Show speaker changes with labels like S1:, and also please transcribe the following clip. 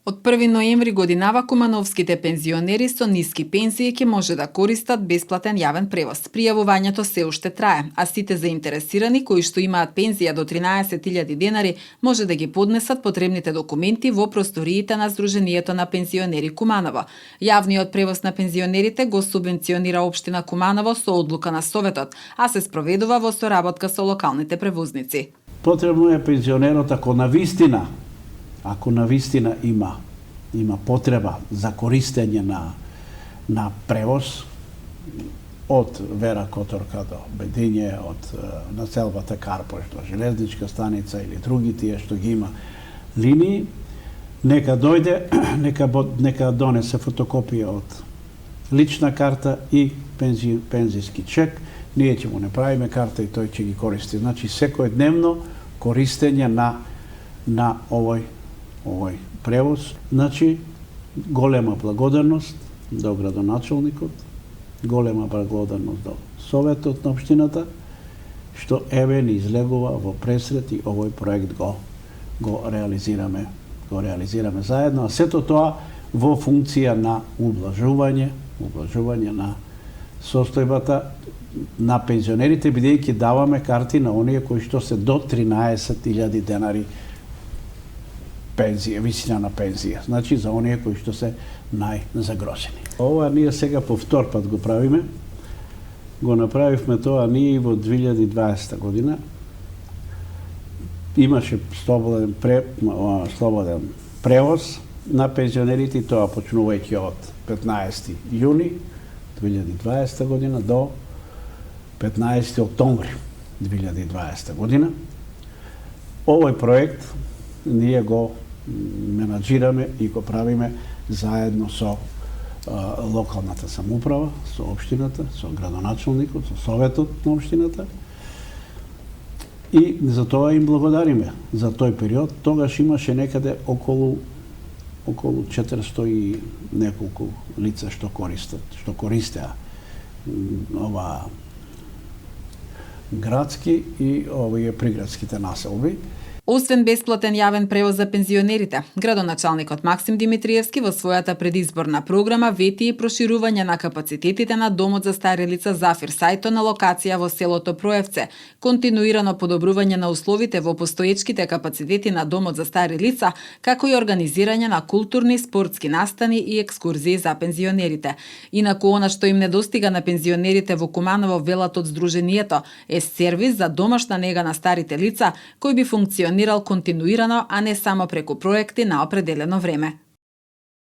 S1: Од 1 ноември годинава кумановските пензионери со ниски пензии ќе може да користат бесплатен јавен превоз. Пријавувањето се уште трае, а сите заинтересирани кои што имаат пензија до 13.000 денари може да ги поднесат потребните документи во просториите на Сдруженијето на пензионери Куманово. Јавниот превоз на пензионерите го субвенционира општина Куманово со одлука на Советот, а се спроведува во соработка со локалните превозници.
S2: Потребно е пензионерот ако навистина има потреба за користење на превоз од Вера Которка до Бедиње, од населбата Карпош до железничка станица или други тие што ги има линии, нека дојде, нека донесе фотокопија од лична карта и пензиски чек, ние ќе му направиме карта и тој ќе ги користи. Значи секојдневно користење на овој превоз. Значи, голема благодарност до градоначалникот, голема благодарност до Советот на општината, што еве ни излегува во пресрет и овој проект го реализираме заедно, а сето тоа во функција на ублажување на состојбата на пензионерите, бидејќи даваме карти на оние кои што се до 13.000 денари пензија, висина на пензија. Значи за оние кои што се најзагрозени. Ова ние сега по втор пат го правиме. Го направивме тоа ние во 2020 година. Имаше слободен превоз на пензионерите и тоа почнувајќи од 15 јуни 2020 година до 15 октомври 2020 година. Овој проект ние го менаџираме и го правиме заедно со локалната самоуправа, со општината, со градоначалникот, со Советот на општината. И за тоа им благодариме за тој период. Тогаш имаше некаде околу 400 и неколку лица што користеа ова градски и овие приградските населби.
S1: Освен бесплатен јавен превоз за пензионерите, градоначалникот Максим Димитриевски во својата предизборна програма вети и проширување на капацитетите на домот за стари лица Зафир Сајто на локација во селото Проевце, континуирано подобрување на условите во постоечките капацитети на домот за стари лица, како и организирање на културни, спортски настани и екскурзии за пензионерите. Инаку она што им недостига на пензионерите во Куманово, велат од Сдруженијето, е сервис за домашна нега на старите лица кој би функционирал континуирано, а не само преку проекти на определено време.